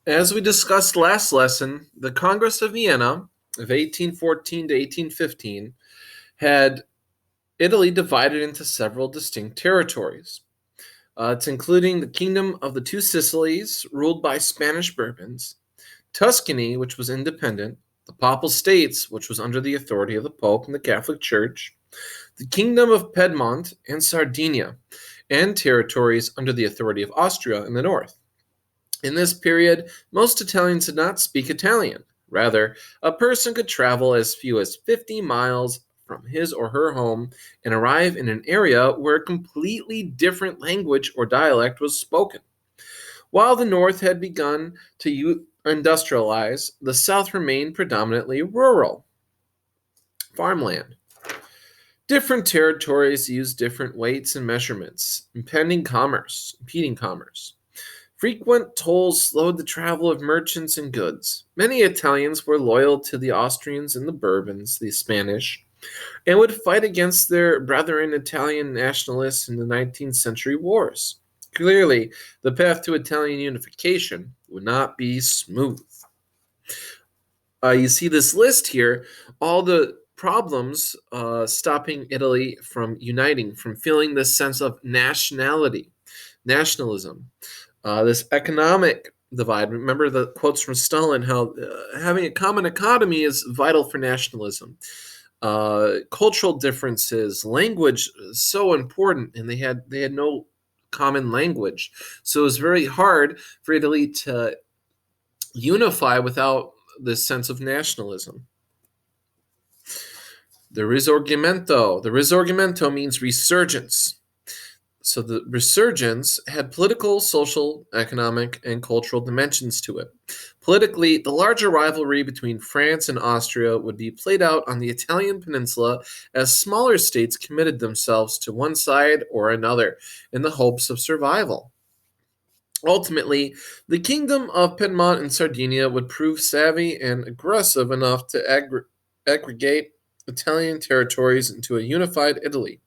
As we discussed last lesson, the Congress of Vienna of 1814 to 1815 had Italy divided into several distinct territories. It's including the Kingdom of the Two Sicilies, ruled by Spanish Bourbons, Tuscany, which was independent, the Papal States, which was under the authority of the Pope and the Catholic Church, the Kingdom of Piedmont and Sardinia, and territories under the authority of Austria in the north. In this period, most Italians did not speak Italian. Rather, a person could travel as few as 50 miles from his or her home and arrive in an area where a completely different language or dialect was spoken. While the North had begun to industrialize, the South remained predominantly rural farmland. Different territories used different weights and measurements, impeding commerce. Frequent tolls slowed the travel of merchants and goods. Many Italians were loyal to the Austrians and the Bourbons, the Spanish, and would fight against their brethren Italian nationalists in the 19th century wars. Clearly, the path to Italian unification would not be smooth. You see this list here, all the problems stopping Italy from uniting, from feeling this sense of nationalism. This economic divide. Remember the quotes from Stalin, how having a common economy is vital for nationalism. Cultural differences, language is so important, and they had no common language. So it was very hard for Italy to unify without this sense of nationalism. The Risorgimento. The Risorgimento means resurgence. So the resurgence had political, social, economic, and cultural dimensions to it. Politically, the larger rivalry between France and Austria would be played out on the Italian peninsula as smaller states committed themselves to one side or another in the hopes of survival. Ultimately, the Kingdom of Piedmont and Sardinia would prove savvy and aggressive enough to aggregate Italian territories into a unified Italy.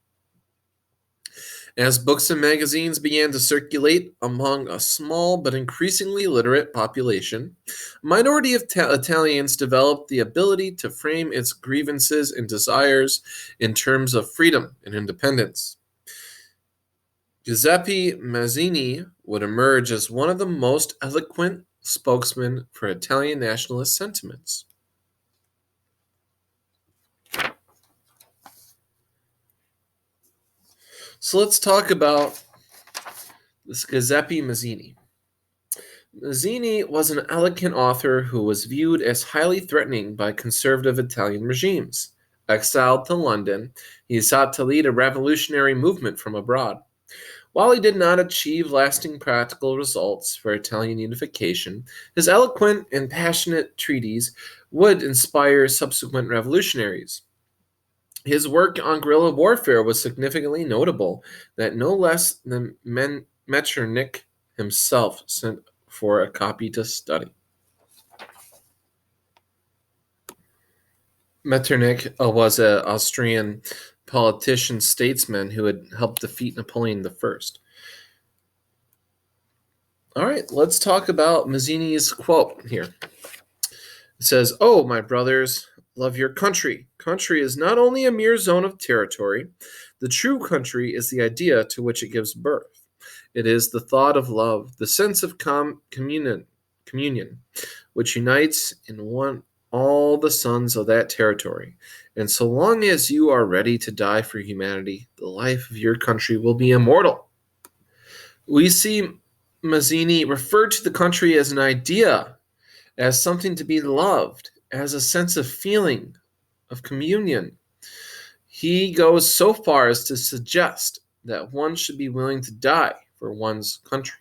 As books and magazines began to circulate among a small but increasingly literate population, a minority of Italians developed the ability to frame its grievances and desires in terms of freedom and independence. Giuseppe Mazzini would emerge as one of the most eloquent spokesmen for Italian nationalist sentiments. So let's talk about this Giuseppe Mazzini. Mazzini was an eloquent author who was viewed as highly threatening by conservative Italian regimes. Exiled to London, he sought to lead a revolutionary movement from abroad. While he did not achieve lasting practical results for Italian unification, his eloquent and passionate treatise would inspire subsequent revolutionaries. His work on guerrilla warfare was significantly notable that no less than Metternich himself sent for a copy to study. Metternich was an Austrian politician statesman who had helped defeat Napoleon I. All right, let's talk about Mazzini's quote here. It says, "Oh, my brothers, love your country. Country is not only a mere zone of territory. The true country is the idea to which it gives birth. It is the thought of love, the sense of communion, which unites in one all the sons of that territory. And so long as you are ready to die for humanity, the life of your country will be immortal." We see Mazzini referred to the country as an idea, as something to be loved, as a sense of feeling, of communion. He goes so far as to suggest that one should be willing to die for one's country.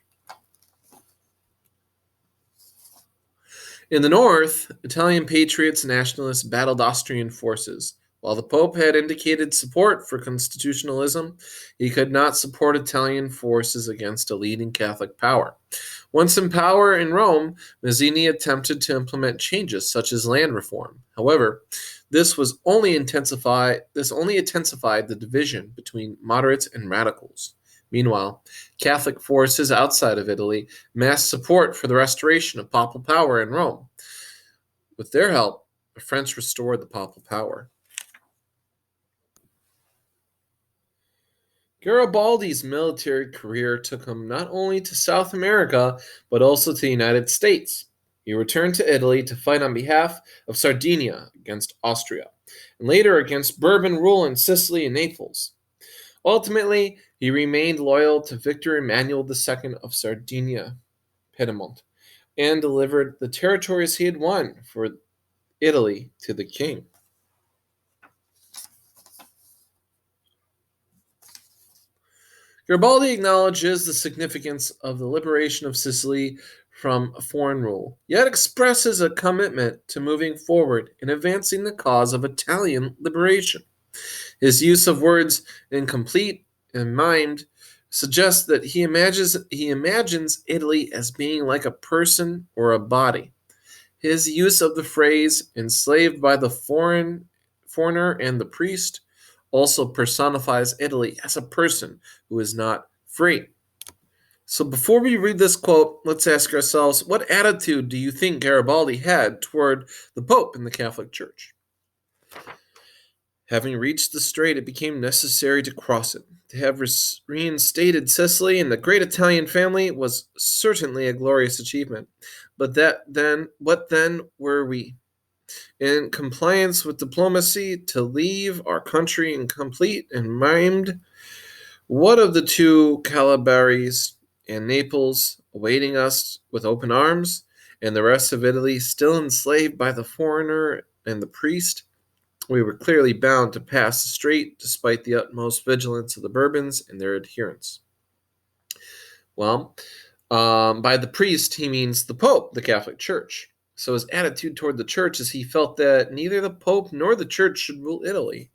In the north, Italian patriots and nationalists battled Austrian forces. While the Pope had indicated support for constitutionalism, he could not support Italian forces against a leading Catholic power. Once in power in Rome, Mazzini attempted to implement changes such as land reform. However, this only intensified the division between moderates and radicals. Meanwhile, Catholic forces outside of Italy massed support for the restoration of papal power in Rome. With their help, the French restored the papal power. Garibaldi's military career took him not only to South America, but also to the United States. He returned to Italy to fight on behalf of Sardinia against Austria, and later against Bourbon rule in Sicily and Naples. Ultimately, he remained loyal to Victor Emmanuel II of Sardinia, Piedmont, and delivered the territories he had won for Italy to the king. Garibaldi acknowledges the significance of the liberation of Sicily from foreign rule, yet expresses a commitment to moving forward in advancing the cause of Italian liberation. His use of words incomplete and maimed suggests that he imagines Italy as being like a person or a body. His use of the phrase enslaved by the foreigner and the priest also personifies Italy as a person who is not free. So before we read this quote, let's ask ourselves, what attitude do you think Garibaldi had toward the Pope in the Catholic Church? Having reached the strait, it became necessary to cross it. To have reinstated Sicily and the great Italian family was certainly a glorious achievement. But what then were we? In compliance with diplomacy, to leave our country incomplete and maimed? What of the two Calabaries and Naples awaiting us with open arms, and the rest of Italy still enslaved by the foreigner and the priest? We were clearly bound to pass the strait despite the utmost vigilance of the Bourbons and their adherents. Well, by the priest, he means the Pope, the Catholic Church. So his attitude toward the church is he felt that neither the Pope nor the church should rule Italy.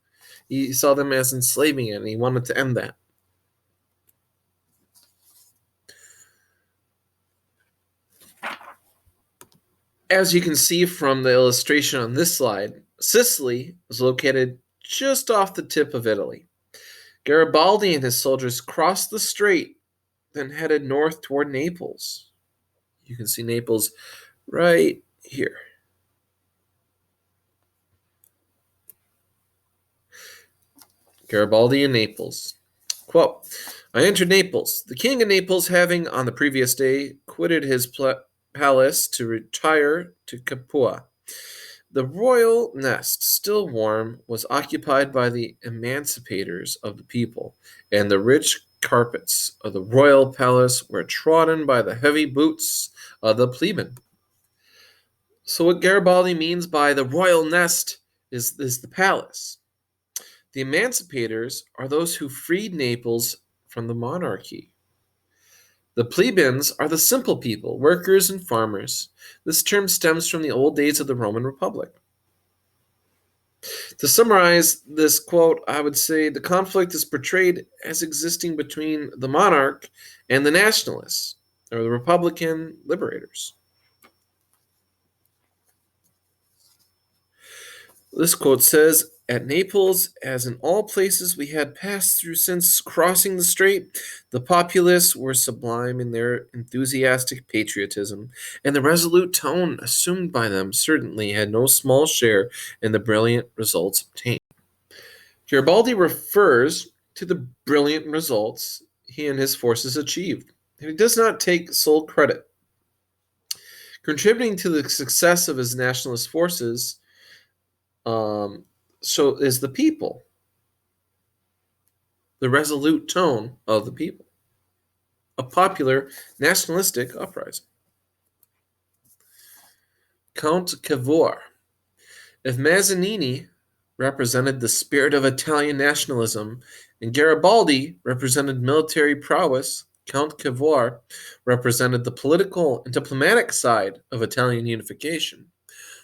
He saw them as enslaving it, and he wanted to end that. As you can see from the illustration on this slide, Sicily was located just off the tip of Italy. Garibaldi and his soldiers crossed the strait, then headed north toward Naples. You can see Naples right here. Garibaldi in Naples. Quote, I entered Naples, the king of Naples having, on the previous day, quitted his palace to retire to Capua. The royal nest, still warm, was occupied by the emancipators of the people, and the rich carpets of the royal palace were trodden by the heavy boots of the plebeian. So what Garibaldi means by the royal nest is the palace. The emancipators are those who freed Naples from the monarchy. The plebeians are the simple people, workers and farmers. This term stems from the old days of the Roman Republic. To summarize this quote, I would say the conflict is portrayed as existing between the monarch and the nationalists, or the Republican liberators. This quote says, at Naples, as in all places we had passed through since crossing the strait, the populace were sublime in their enthusiastic patriotism, and the resolute tone assumed by them certainly had no small share in the brilliant results obtained. Garibaldi refers to the brilliant results he and his forces achieved, and he does not take sole credit. Contributing to the success of his nationalist forces so is the people, the resolute tone of the people, a popular nationalistic uprising. Count Cavour. If Mazzini represented the spirit of Italian nationalism and Garibaldi represented military prowess, Count Cavour represented the political and diplomatic side of Italian unification.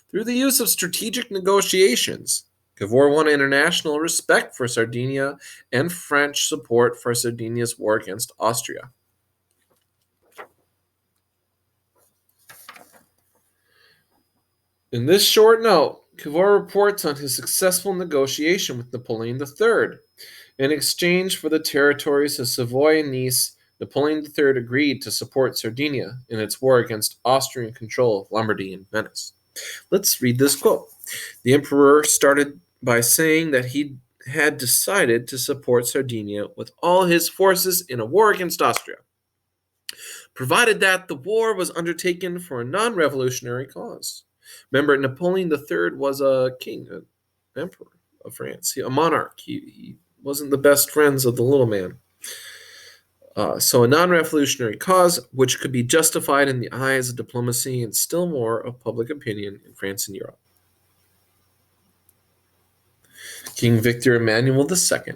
Through the use of strategic negotiations, Cavour won international respect for Sardinia and French support for Sardinia's war against Austria. In this short note, Cavour reports on his successful negotiation with Napoleon III. In exchange for the territories of Savoy and Nice, Napoleon III agreed to support Sardinia in its war against Austrian control of Lombardy and Venice. Let's read this quote. The emperor started by saying that he had decided to support Sardinia with all his forces in a war against Austria, provided that the war was undertaken for a non-revolutionary cause. Remember, Napoleon III was a king, an emperor of France, a monarch. He wasn't the best friends of the little man. So a non-revolutionary cause which could be justified in the eyes of diplomacy and still more of public opinion in France and Europe. King Victor Emmanuel II.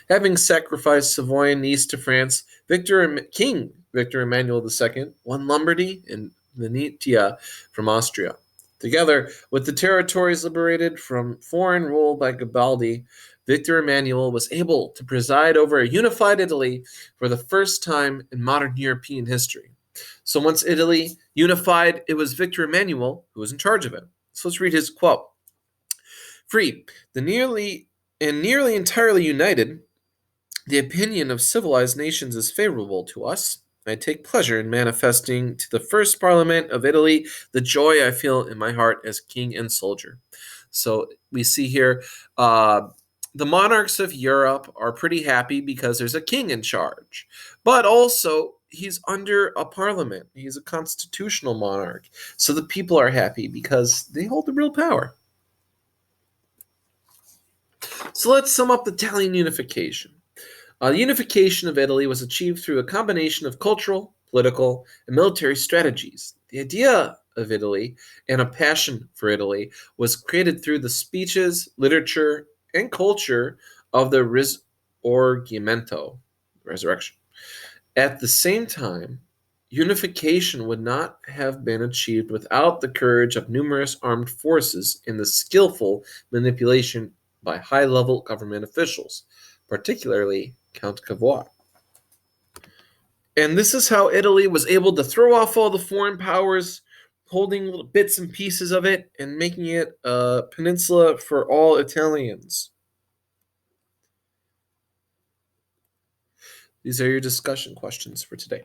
Having sacrificed Savoy and Nice to France, King Victor Emmanuel II won Lombardy and Venetia from Austria. Together with the territories liberated from foreign rule by Garibaldi, Victor Emmanuel was able to preside over a unified Italy for the first time in modern European history. So once Italy unified, it was Victor Emmanuel who was in charge of it. So let's read his quote. Free, nearly entirely united, the opinion of civilized nations is favorable to us. I take pleasure in manifesting to the first Parliament of Italy the joy I feel in my heart as king and soldier. So we see here the monarchs of Europe are pretty happy because there's a king in charge, but also he's under a parliament. He's a constitutional monarch. So the people are happy because they hold the real power. So let's sum up the Italian unification. The unification of Italy was achieved through a combination of cultural, political, and military strategies. The idea of Italy and a passion for Italy was created through the speeches, literature, and culture of the Risorgimento, resurrection. At the same time, unification would not have been achieved without the courage of numerous armed forces and the skillful manipulation by high-level government officials, particularly Count Cavour. And this is how Italy was able to throw off all the foreign powers, holding little bits and pieces of it and making it a peninsula for all Italians. These are your discussion questions for today.